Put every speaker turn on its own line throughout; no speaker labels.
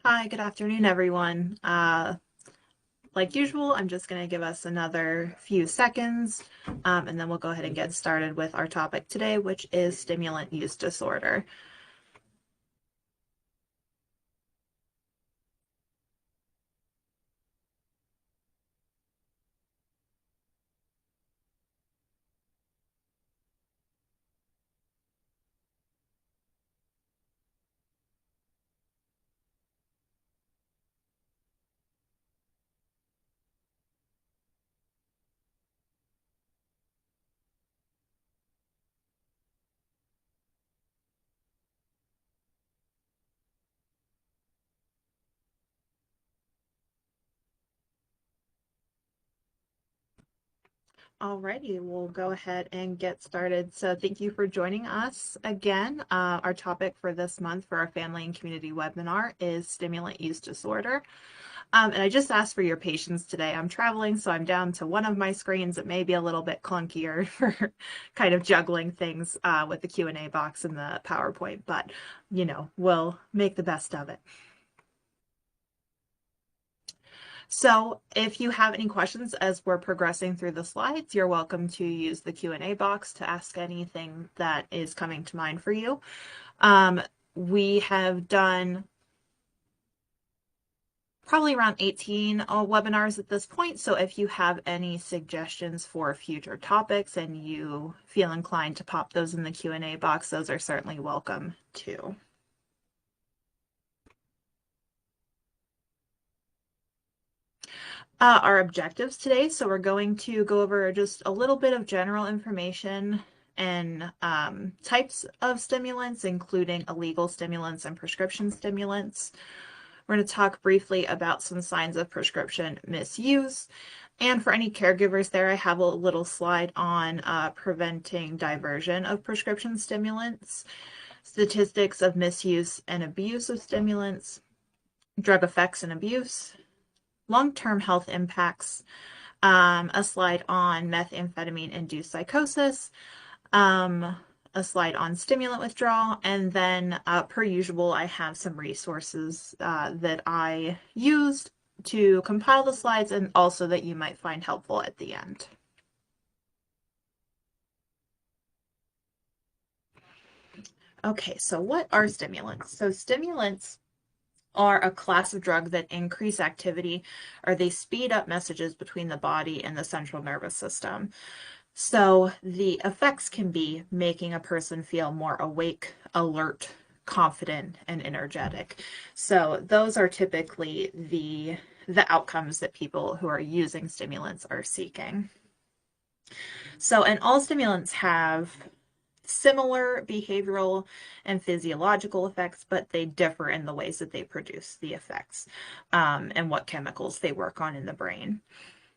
Hi, good afternoon, everyone. Like usual, I'm just going to give us another few seconds, and then we'll go ahead and get started with our topic today, which is stimulant use disorder. Alrighty, we'll go ahead and get started. So thank you for joining us again. Our topic for this month for our family and community webinar is stimulant use disorder. And I just asked for your patience today. I'm traveling, so I'm down to one of my screens. It may be a little bit clunkier for kind of juggling things with the Q&A box and the PowerPoint, but we'll make the best of it. So if you have any questions as we're progressing through the slides, you're welcome to use the Q&A box to ask anything that is coming to mind for you. We have done probably around 18 webinars at this point. So if you have any suggestions for future topics and you feel inclined to pop those in the Q&A box, those are certainly welcome too. Our objectives today. So we're going to go over just a little bit of general information and types of stimulants, including illegal stimulants and prescription stimulants. We're going to talk briefly about some signs of prescription misuse. And for any caregivers there, I have a little slide on preventing diversion of prescription stimulants, statistics of misuse and abuse of stimulants, drug effects and abuse, long-term health impacts, a slide on methamphetamine-induced psychosis, a slide on stimulant withdrawal, and then per usual, I have some resources that I used to compile the slides and also that you might find helpful at the end. Okay, so what are stimulants? So stimulants are a class of drug that increase activity or they speed up messages between the body and the central nervous system. So the effects can be making a person feel more awake, alert, confident, and energetic. So those are typically the outcomes that people who are using stimulants are seeking. So, and all stimulants have similar behavioral and physiological effects, but they differ in the ways that they produce the effects and what chemicals they work on in the brain.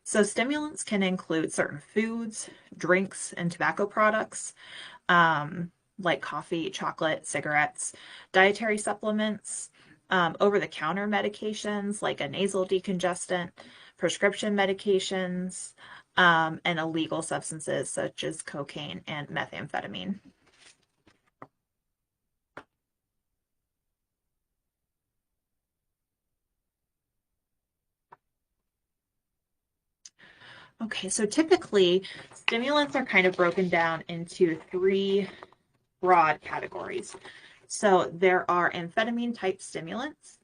So stimulants can include certain foods, drinks, and tobacco products, like coffee, chocolate, cigarettes, dietary supplements, over-the-counter medications like a nasal decongestant, prescription medications, and illegal substances such as cocaine and methamphetamine. Okay, so typically stimulants are kind of broken down into three broad categories. So there are amphetamine type stimulants.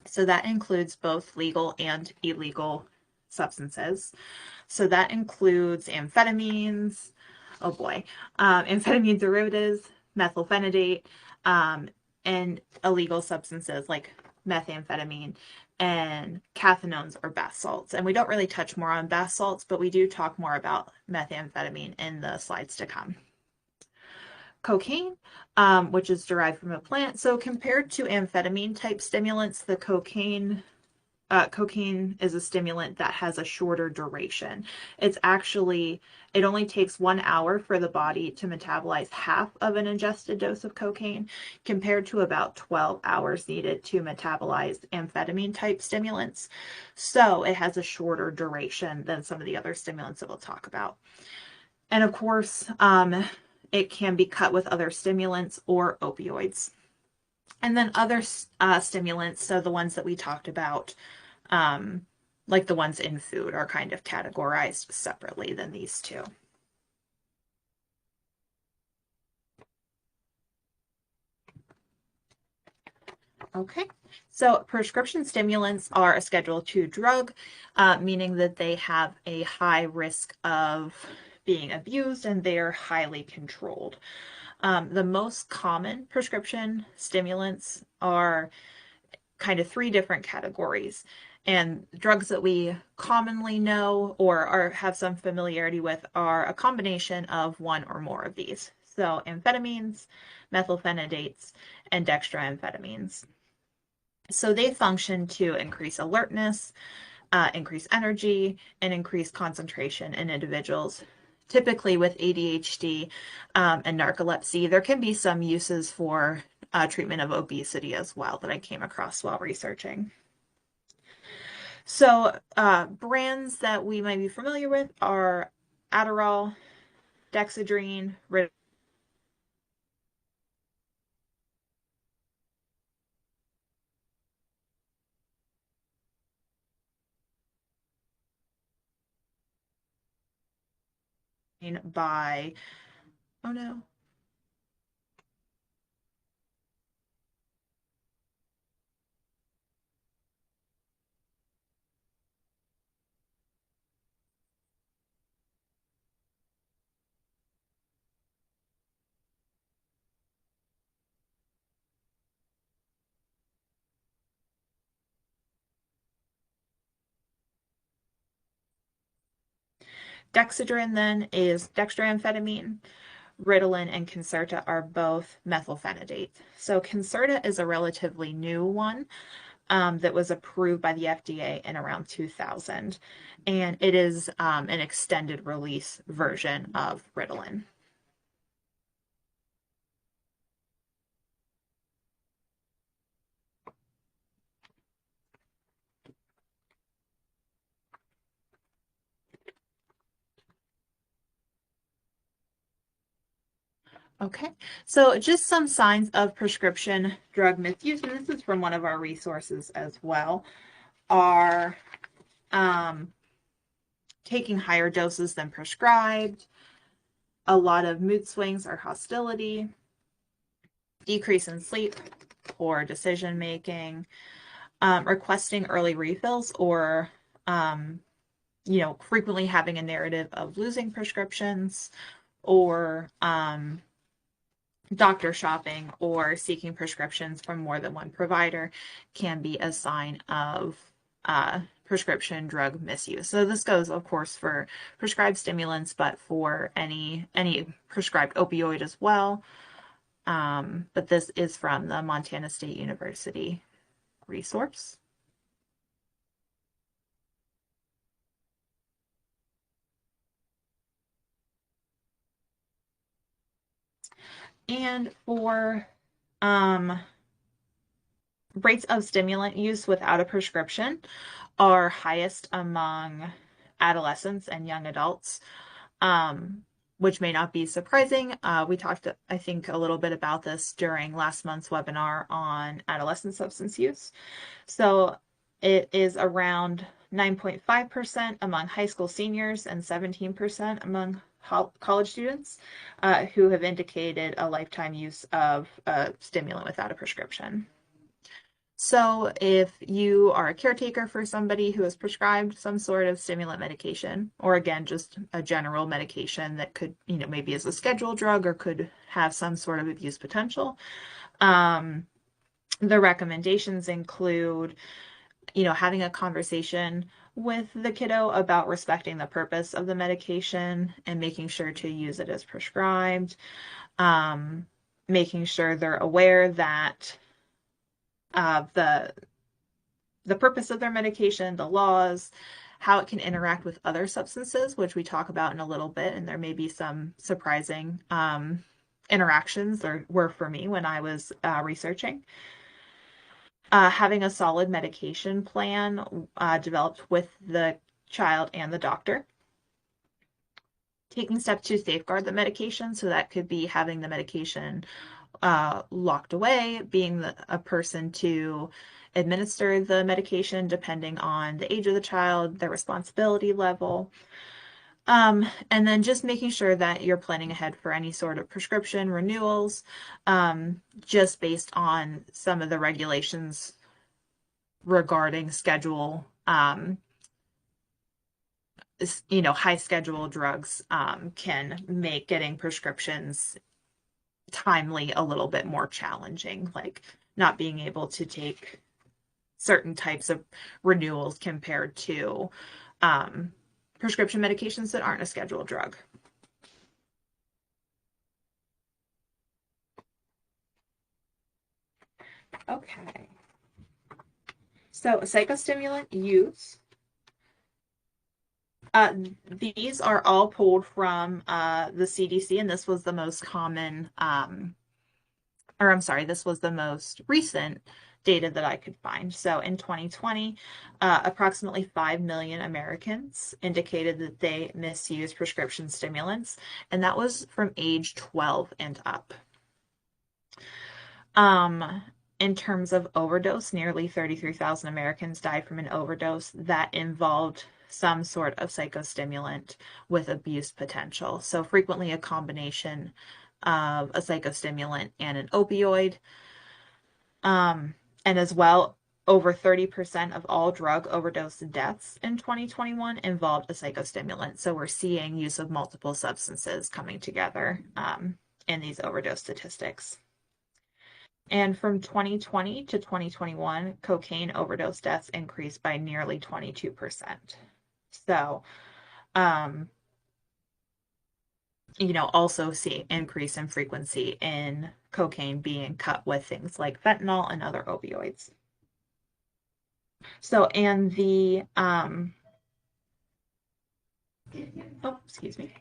So that includes both legal and illegal substances. So that includes amphetamines, oh boy, amphetamine derivatives, methylphenidate, and illegal substances like methamphetamine and cathinones or bath salts. And we don't really touch more on bath salts, but we do talk more about methamphetamine in the slides to come. Cocaine, which is derived from a plant. So compared to amphetamine type stimulants, the cocaine is a stimulant that has a shorter duration. It only takes 1 hour for the body to metabolize half of an ingested dose of cocaine, compared to about 12 hours needed to metabolize amphetamine type stimulants. So it has a shorter duration than some of the other stimulants that we'll talk about. And of course, it can be cut with other stimulants or opioids. And then other stimulants, so the ones that we talked about, um, like the ones in food, are kind of categorized separately than these two. Okay, so prescription stimulants are a Schedule II drug, meaning that they have a high risk of being abused and they're highly controlled. The most common prescription stimulants are kind of three different categories. And drugs that we commonly know or have some familiarity with are a combination of one or more of these. So amphetamines, methylphenidates, and dextroamphetamines. So they function to increase alertness, increase energy, and increase concentration in individuals. Typically with ADHD and narcolepsy, there can be some uses for treatment of obesity as well that I came across while researching. So brands that we might be familiar with are Adderall, Dexedrine, Ritalin by, oh no, Dexedrine then is dextroamphetamine. Ritalin and Concerta are both methylphenidate. So Concerta is a relatively new one that was approved by the FDA in around 2000, and it is an extended release version of Ritalin. Okay, so just some signs of prescription drug misuse, and this is from one of our resources as well, are um, taking higher doses than prescribed, a lot of mood swings or hostility, decrease in sleep, poor decision making, requesting early refills or um, frequently having a narrative of losing prescriptions or doctor shopping or seeking prescriptions from more than one provider can be a sign of prescription drug misuse. So this goes, of course, for prescribed stimulants, but for any prescribed opioid as well. But this is from the Montana State University resource. And for um, rates of stimulant use without a prescription are highest among adolescents and young adults, which may not be surprising. We talked, I think, a little bit about this during last month's webinar on adolescent substance use. So it is around 9.5% among high school seniors and 17% among college students who have indicated a lifetime use of a stimulant without a prescription. So if you are a caretaker for somebody who is prescribed some sort of stimulant medication, or again, just a general medication that could, maybe is a scheduled drug or could have some sort of abuse potential, um, the recommendations include, having a conversation with the kiddo about respecting the purpose of the medication and making sure to use it as prescribed, um, making sure they're aware that the purpose of their medication, the laws, how it can interact with other substances, which we talk about in a little bit, and there may be some surprising interactions there were for me when I was researching. Having a solid medication plan developed with the child and the doctor. Taking steps to safeguard the medication, so that could be having the medication locked away, being a person to administer the medication depending on the age of the child, their responsibility level. And then just making sure that you're planning ahead for any sort of prescription renewals, just based on some of the regulations regarding schedule, high schedule drugs can make getting prescriptions timely a little bit more challenging, like not being able to take certain types of renewals compared to um, prescription medications that aren't a scheduled drug. Okay. So psychostimulant use. Uh, these are all pulled from the CDC, and this was the most common, or I'm sorry, this was the most recent data that I could find. So in 2020, approximately 5 million Americans indicated that they misuse prescription stimulants, and that was from age 12 and up. Um, in terms of overdose, nearly 33,000 Americans died from an overdose that involved some sort of psychostimulant with abuse potential. So frequently a combination of a psychostimulant and an opioid. And as well, over 30% of all drug overdose deaths in 2021 involved a psychostimulant. So we're seeing use of multiple substances coming together in these overdose statistics. And from 2020 to 2021, cocaine overdose deaths increased by nearly 22%. So, um, also see increase in frequency in cocaine being cut with things like fentanyl and other opioids. So, and oh, excuse me.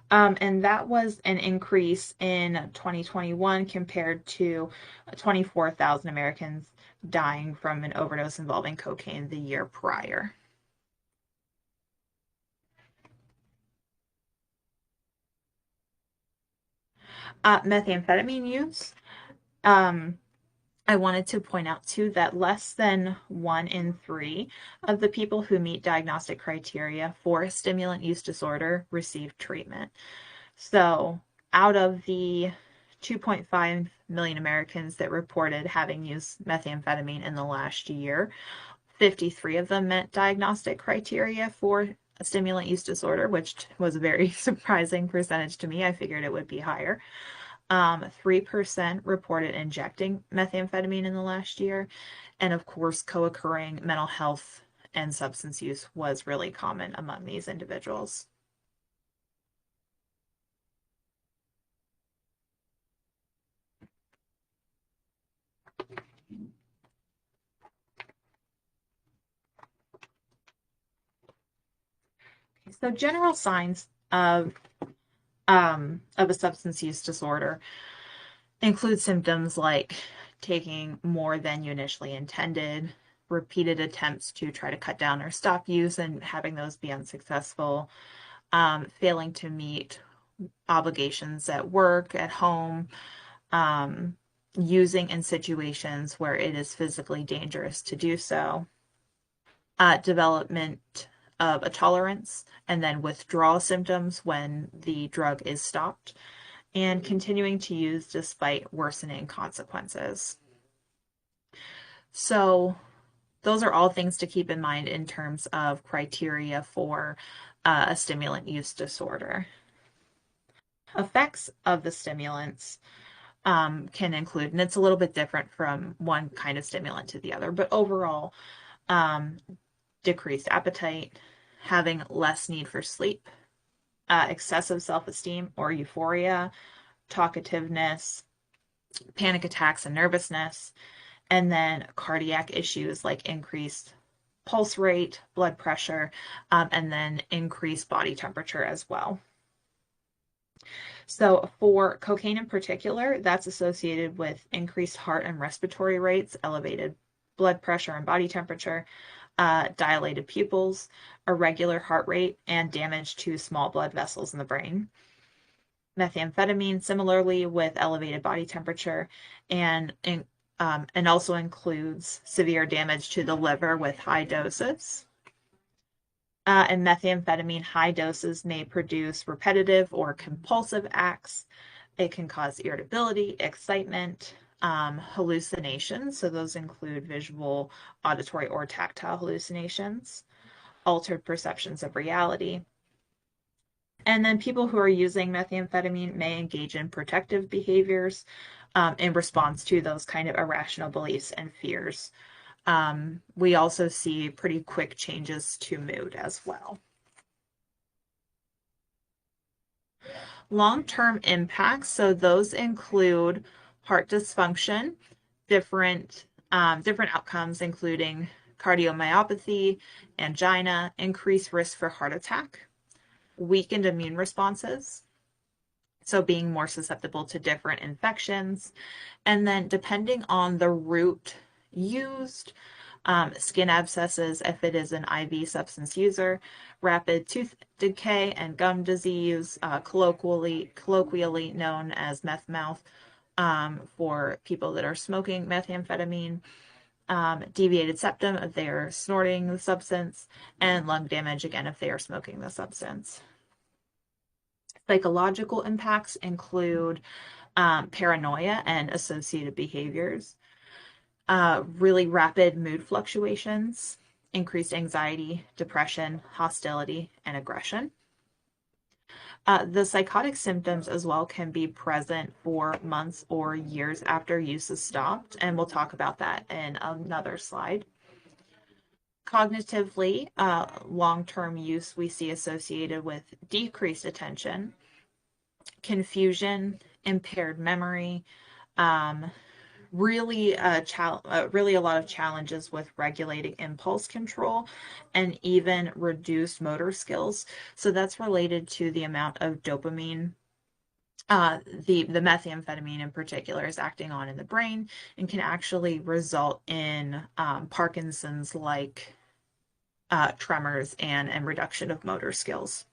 And that was an increase in 2021 compared to 24,000 Americans dying from an overdose involving cocaine the year prior. Methamphetamine use. Um, I wanted to point out too that less than 1 in 3 of the people who meet diagnostic criteria for stimulant use disorder receive treatment. So, out of the 2.5 million Americans that reported having used methamphetamine in the last year, 53 of them met diagnostic criteria for a stimulant use disorder, which was a very surprising percentage to me. I figured it would be higher. 3% reported injecting methamphetamine in the last year. And of course, co-occurring mental health and substance use was really common among these individuals. So general signs of a substance use disorder include symptoms like taking more than you initially intended, repeated attempts to try to cut down or stop use and having those be unsuccessful, failing to meet obligations at work, at home, um, using in situations where it is physically dangerous to do so, development of a tolerance, and then withdrawal symptoms when the drug is stopped, and continuing to use despite worsening consequences. So, those are all things to keep in mind in terms of criteria for a stimulant use disorder. Effects of the stimulants can include, and it's a little bit different from one kind of stimulant to the other, but overall, um, decreased appetite, having less need for sleep, excessive self-esteem or euphoria, talkativeness, panic attacks and nervousness, and then cardiac issues like increased pulse rate, blood pressure, and then increased body temperature as well. So for cocaine in particular, that's associated with increased heart and respiratory rates, elevated blood pressure and body temperature, dilated pupils, irregular heart rate, and damage to small blood vessels in the brain. Methamphetamine, similarly, with elevated body temperature, and and also includes severe damage to the liver with high doses. And methamphetamine high doses may produce repetitive or compulsive acts. It can cause irritability, excitement, hallucinations. So those include visual, auditory, or tactile hallucinations, altered perceptions of reality. And then people who are using methamphetamine may engage in protective behaviors in response to those kind of irrational beliefs and fears. We also see pretty quick changes to mood as well. Long-term impacts, so those include heart dysfunction, different outcomes, including cardiomyopathy, angina, increased risk for heart attack, weakened immune responses, so being more susceptible to different infections, and then depending on the route used, skin abscesses if it is an IV substance user, rapid tooth decay and gum disease, colloquially known as meth mouth, for people that are smoking methamphetamine, deviated septum if they are snorting the substance, and lung damage again if they are smoking the substance. Psychological impacts include paranoia and associated behaviors, really rapid mood fluctuations, increased anxiety, depression, hostility, and aggression. The psychotic symptoms as well can be present for months or years after use is stopped, and we'll talk about that in another slide. Cognitively, long-term use we see associated with decreased attention, confusion, impaired memory, really a lot of challenges with regulating impulse control and even reduced motor skills. So that's related to the amount of dopamine the methamphetamine in particular is acting on in the brain and can actually result in Parkinson's like tremors and reduction of motor skills.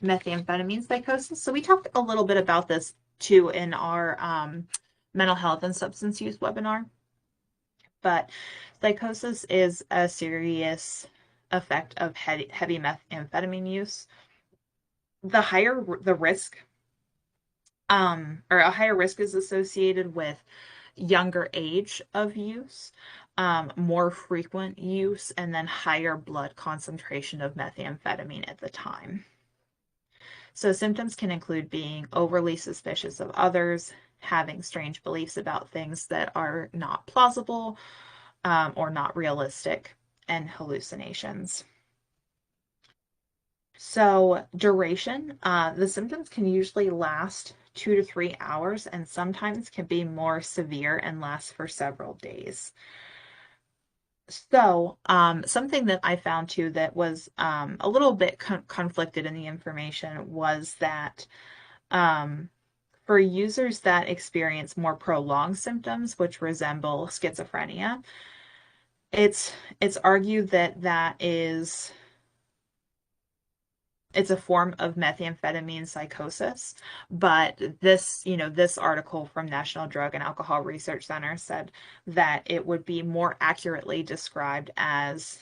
Methamphetamine psychosis. So we talked a little bit about this too in our mental health and substance use webinar, but psychosis is a serious effect of heavy methamphetamine use. The higher the risk, or a higher risk is associated with younger age of use, more frequent use, and then higher blood concentration of methamphetamine at the time. So symptoms can include being overly suspicious of others, having strange beliefs about things that are not plausible or not realistic, and hallucinations. So duration, the symptoms can usually last 2 to 3 hours and sometimes can be more severe and last for several days. So, something that I found too that was a little bit conflicted in the information was that for users that experience more prolonged symptoms, which resemble schizophrenia, it's argued that it's a form of methamphetamine psychosis, but this article from National Drug and Alcohol Research Center said that it would be more accurately described as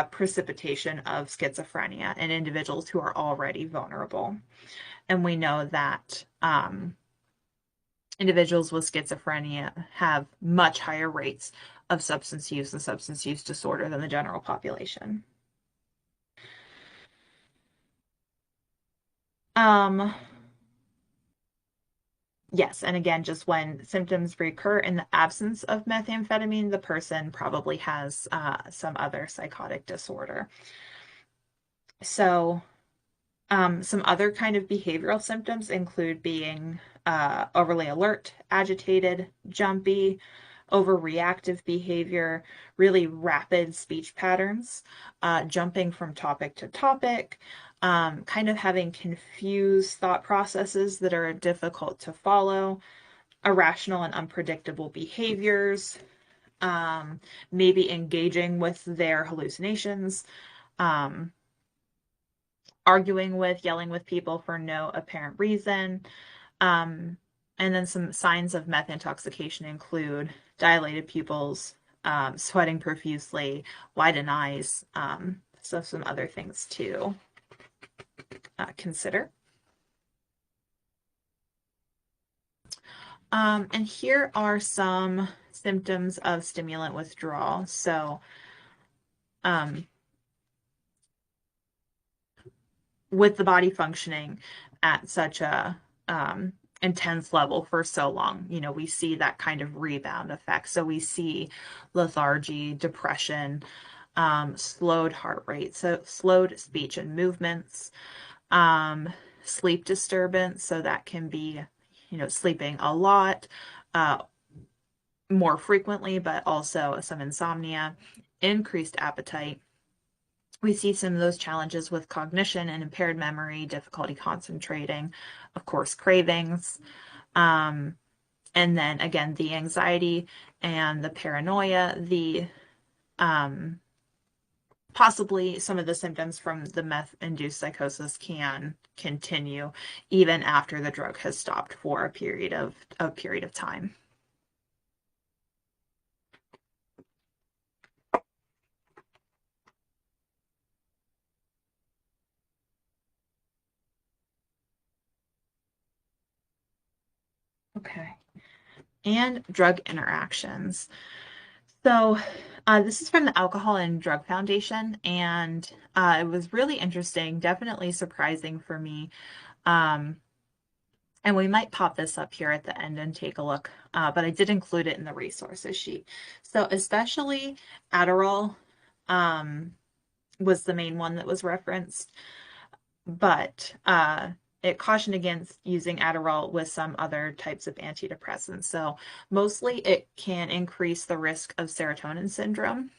precipitation of schizophrenia in individuals who are already vulnerable. And we know that individuals with schizophrenia have much higher rates of substance use and substance use disorder than the general population. Um, Yes, and again, just when symptoms recur in the absence of methamphetamine, the person probably has some other psychotic disorder. So, some other kind of behavioral symptoms include being overly alert, agitated, jumpy, overreactive behavior, really rapid speech patterns, jumping from topic to topic, kind of having confused thought processes that are difficult to follow, irrational and unpredictable behaviors, um, maybe engaging with their hallucinations, um, arguing with, yelling with people for no apparent reason. Um, and then some signs of meth intoxication include dilated pupils, sweating profusely, widened eyes, so some other things to consider. And here are some symptoms of stimulant withdrawal. So, um, with the body functioning at such a intense level for so long, we see that kind of rebound effect. So we see lethargy, depression, slowed heart rate, so slowed speech and movements, um, sleep disturbance. So that can be, sleeping a lot, uh, more frequently, but also some insomnia, increased appetite. We see some of those challenges with cognition and impaired memory, difficulty concentrating, of course, cravings. Um, and then again, the anxiety and the paranoia, the um, possibly some of the symptoms from the meth-induced psychosis can continue even after the drug has stopped for a period of time. Okay. And drug interactions. So, this is from the Alcohol and Drug Foundation, and it was really interesting, definitely surprising for me. Um, and we might pop this up here at the end and take a look, but I did include it in the resources sheet. So, especially Adderall was the main one that was referenced, but it cautioned against using Adderall with some other types of antidepressants. So, mostly it can increase the risk of serotonin syndrome,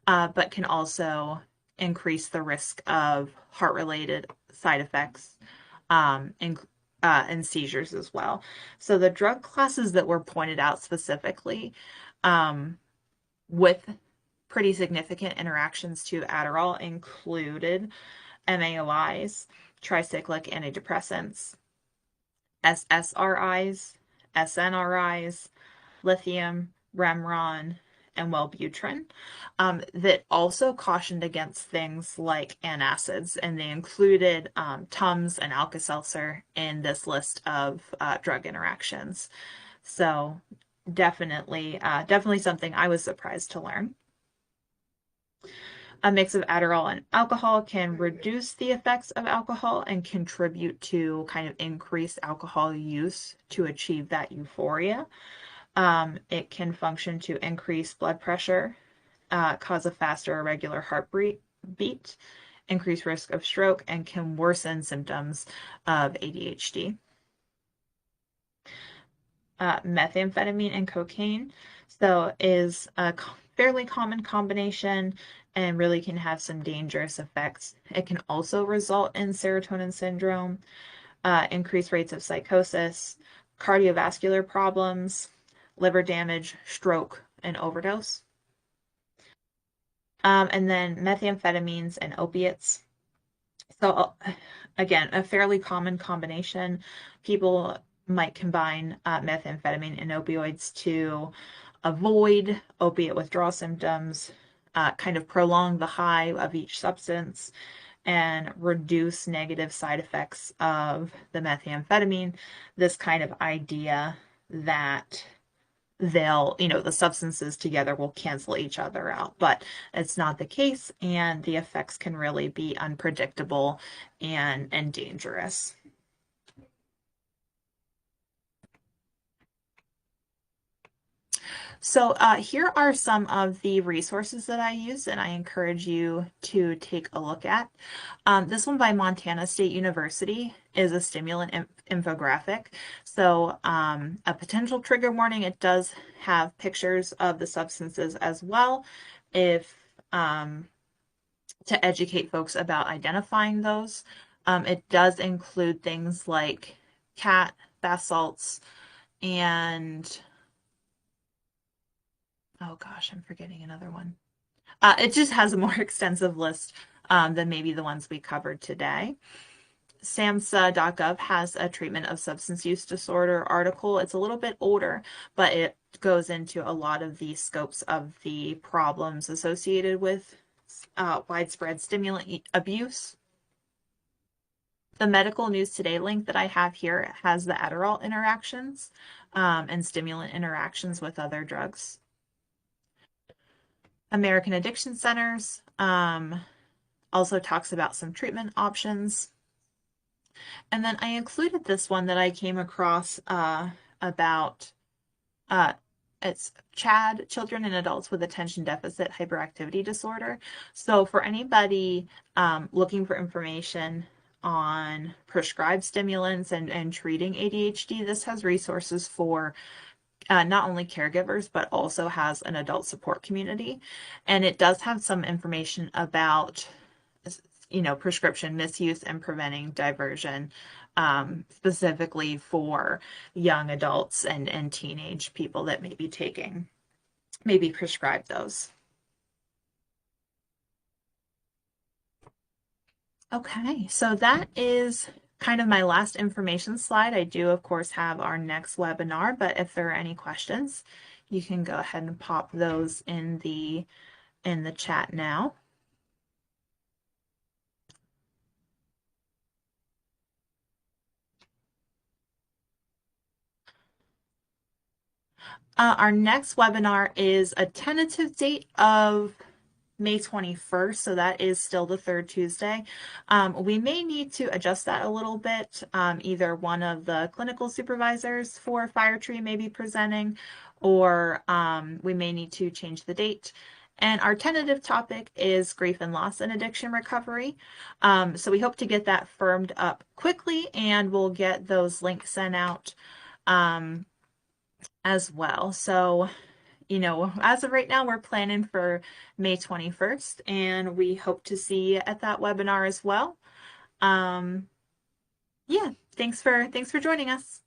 but can also increase the risk of heart-related side effects, and seizures as well. So the drug classes that were pointed out specifically, um, with pretty significant interactions to Adderall included MAOIs, tricyclic antidepressants, SSRIs, SNRIs, lithium, Remron, and Wellbutrin, that also cautioned against things like antacids, and they included Tums and Alka-Seltzer in this list of drug interactions. So definitely something I was surprised to learn. A mix of Adderall and alcohol can reduce the effects of alcohol and contribute to kind of increased alcohol use to achieve that euphoria. It can function to increase blood pressure, cause a faster irregular heartbeat, increase risk of stroke, and can worsen symptoms of ADHD. Methamphetamine and cocaine, so is a fairly common combination and really can have some dangerous effects. It can also result in serotonin syndrome, increased rates of psychosis, cardiovascular problems, liver damage, stroke, and overdose. And then methamphetamines and opiates. So, again, a fairly common combination. People might combine methamphetamine and opioids to avoid opiate withdrawal symptoms, kind of prolong the high of each substance, and reduce negative side effects of the methamphetamine. This kind of idea that the substances together will cancel each other out, but it's not the case, and the effects can really be unpredictable and dangerous. So here are some of the resources that I use, and I encourage you to take a look at. This one by Montana State University is a stimulant infographic. So a potential trigger warning, it does have pictures of the substances as well. If to educate folks about identifying those. It does include things like cat, bath salts, and oh gosh, I'm forgetting another one. It just has a more extensive list than maybe the ones we covered today. SAMHSA.gov has a treatment of substance use disorder article. It's a little bit older, but it goes into a lot of the scopes of the problems associated with widespread stimulant abuse. The Medical News Today link that I have here has the Adderall interactions and stimulant interactions with other drugs. American Addiction Centers also talks about some treatment options. And then I included this one that I came across about uh, it's CHAD, Children and Adults with Attention Deficit Hyperactivity Disorder. So for anybody looking for information on prescribed stimulants and treating ADHD, this has resources for not only caregivers, but also has an adult support community. And it does have some information about, prescription misuse and preventing diversion, specifically for young adults and teenage people that may be taking, maybe prescribed those. Okay, so that is kind of my last information slide. I do, of course, have our next webinar, but if there are any questions, you can go ahead and pop those in the chat now. Our next webinar is a tentative date of May 21st, so that is still the third Tuesday. We may need to adjust that a little bit. Either one of the clinical supervisors for Fire Tree may be presenting, or we may need to change the date. And our tentative topic is grief and loss and addiction recovery. So we hope to get that firmed up quickly, and we'll get those links sent out as well. So as of right now, we're planning for May 21st, and we hope to see you at that webinar as well. Yeah, thanks for joining us.